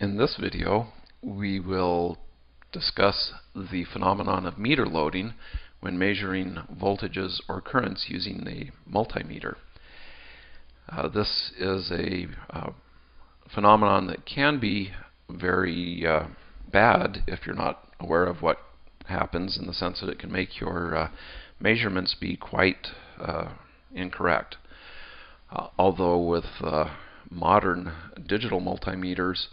In this video, we will discuss the phenomenon of meter loading when measuring voltages or currents using a multimeter. This is a phenomenon that can be very bad if you're not aware of what happens, in the sense that it can make your measurements be quite incorrect. Although with modern digital multimeters,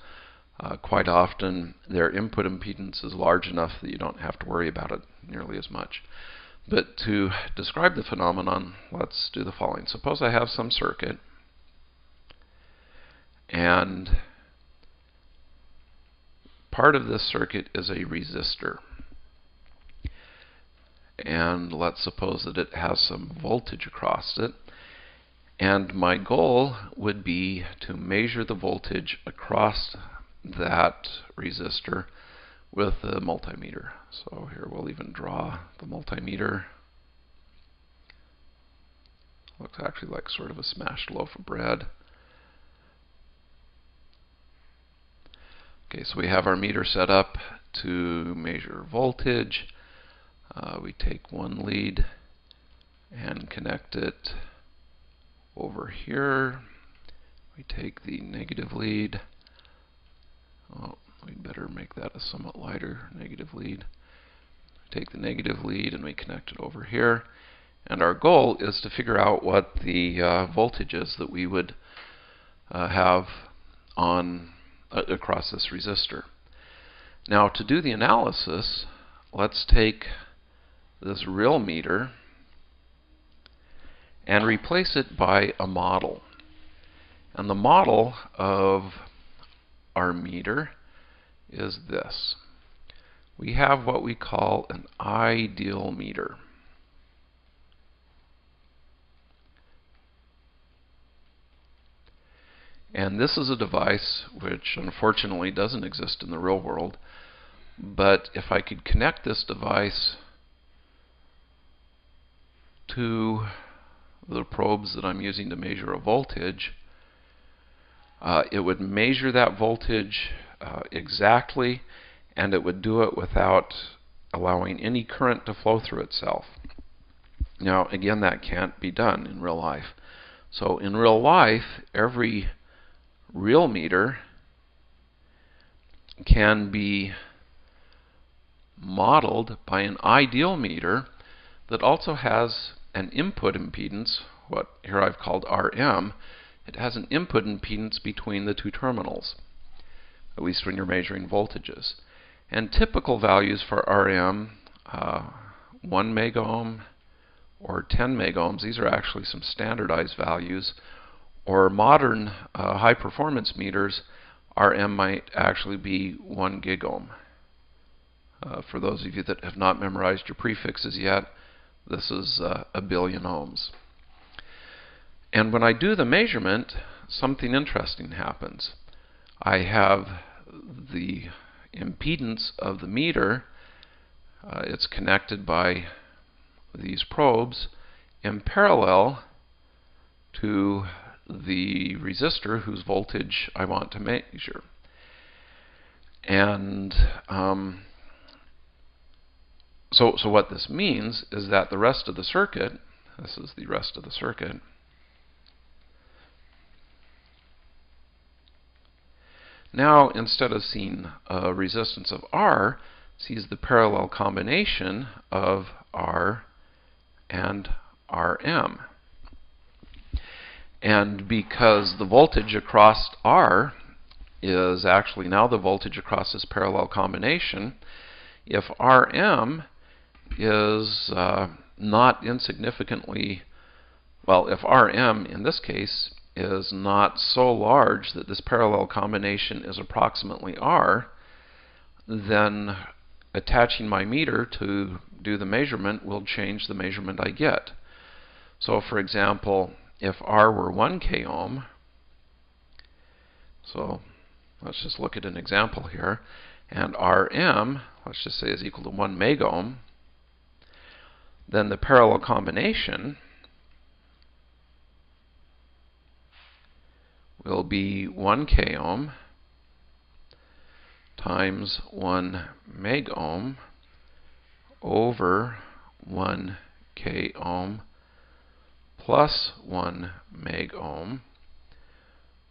quite often their input impedance is large enough that you don't have to worry about it nearly as much. But to describe the phenomenon, let's do the following. Suppose I have some circuit, and part of this circuit is a resistor. And let's suppose that it has some voltage across it. And my goal would be to measure the voltage across that resistor with the multimeter. So here we'll even draw the multimeter. Looks actually like sort of a smashed loaf of bread. Okay, so we have our meter set up to measure voltage. We take one lead and connect it over here. We take the negative lead. We'd better make that a somewhat lighter negative lead. Take the negative lead and we connect it over here. And our goal is to figure out what the voltage is that we would have on across this resistor. Now, to do the analysis, let's take this real meter and replace it by a model. And the model of our meter is this. We have what we call an ideal meter. And this is a device which unfortunately doesn't exist in the real world. But if I could connect this device to the probes that I'm using to measure a voltage, it would measure that voltage exactly, and it would do it without allowing any current to flow through itself. Now, again, that can't be done in real life. So in real life, every real meter can be modeled by an ideal meter that also has an input impedance, what here I've called Rm. It has an input impedance between the two terminals, at least when you're measuring voltages. And typical values for Rm, 1 megohm or 10 megohms, these are actually some standardized values. Or modern high-performance meters, Rm might actually be 1 gigohm. For those of you that have not memorized your prefixes yet, this is a billion ohms. And when I do the measurement, something interesting happens. I have the impedance of the meter. It's connected by these probes in parallel to the resistor whose voltage I want to measure. And so what this means is that the rest of the circuit, this is the rest of the circuit, now instead of seeing a resistance of R, sees the parallel combination of R and Rm. And because the voltage across R is actually now the voltage across this parallel combination, if Rm is not insignificantly, well, if Rm in this case is not so large that this parallel combination is approximately R, then attaching my meter to do the measurement will change the measurement I get. So for example, if R were 1 k ohm, so let's just look at an example here, and Rm, let's just say, is equal to 1 megohm, then the parallel combination will be 1 k ohm times 1 megohm over 1 k ohm plus 1 megohm,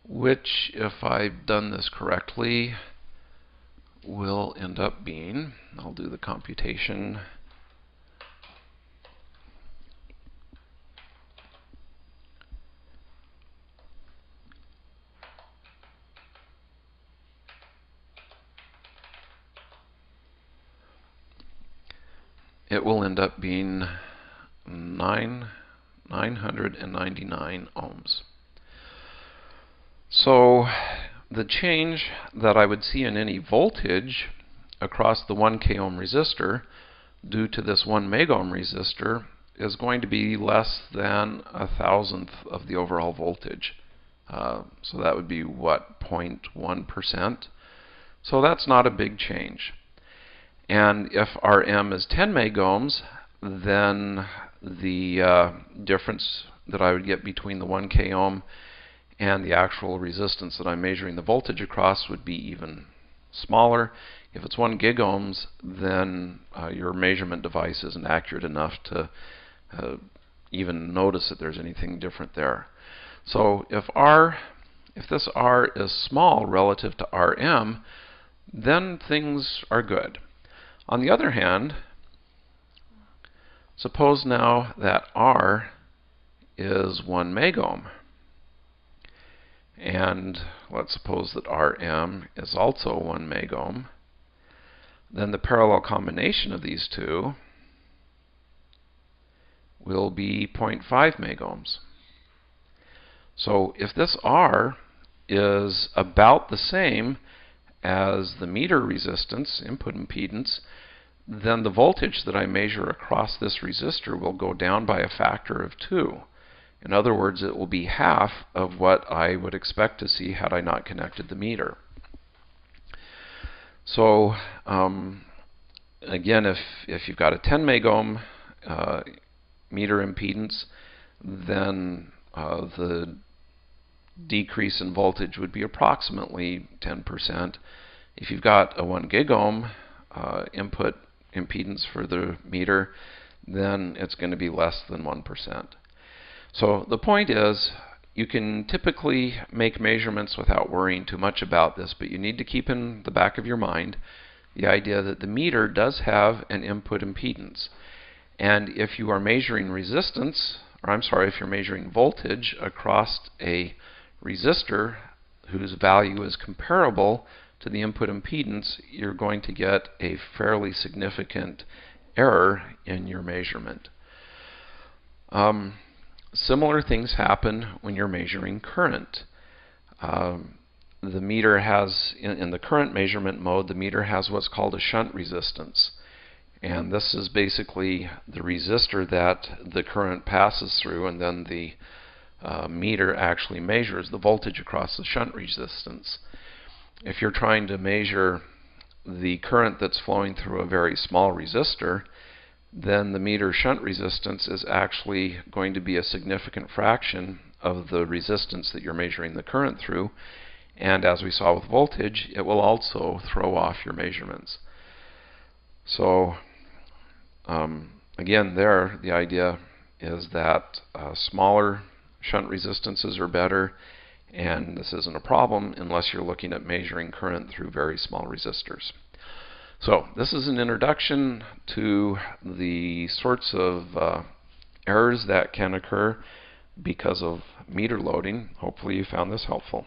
which, if I've done this correctly, will end up being, I'll do the computation, it will end up being 999 ohms. So the change that I would see in any voltage across the 1 k ohm resistor due to this 1 megohm resistor is going to be less than 1,000th of the overall voltage. So that would be, what, 0.1%? So that's not a big change. And if Rm is 10 megohms, then the difference that I would get between the 1 k ohm and the actual resistance that I'm measuring the voltage across would be even smaller. If it's 1 gigohms, then your measurement device isn't accurate enough to even notice that there's anything different there. So if this R is small relative to Rm, then things are good. On the other hand, suppose now that R is 1 megohm, and let's suppose that Rm is also 1 megohm, then the parallel combination of these two will be 0.5 megohms. So if this R is about the same as the meter resistance, input impedance, then the voltage that I measure across this resistor will go down by a factor of 2. In other words, it will be half of what I would expect to see had I not connected the meter. So again, if you've got a 10 megohm meter impedance, then the decrease in voltage would be approximately 10%. If you've got a 1 gigohm input impedance for the meter, then it's going to be less than 1%. So the point is, you can typically make measurements without worrying too much about this, but you need to keep in the back of your mind the idea that the meter does have an input impedance. And if you are measuring resistance, or I'm sorry, if you're measuring voltage across a resistor whose value is comparable to the input impedance, you're going to get a fairly significant error in your measurement. Similar things happen when you're measuring current. The meter has, in the current measurement mode, the meter has what's called a shunt resistance. And this is basically the resistor that the current passes through, and then the meter actually measures the voltage across the shunt resistance. If you're trying to measure the current that's flowing through a very small resistor, then the meter shunt resistance is actually going to be a significant fraction of the resistance that you're measuring the current through. And as we saw with voltage, it will also throw off your measurements. So again, there, the idea is that smaller shunt resistances are better, and this isn't a problem unless you're looking at measuring current through very small resistors. So this is an introduction to the sorts of errors that can occur because of meter loading. Hopefully you found this helpful.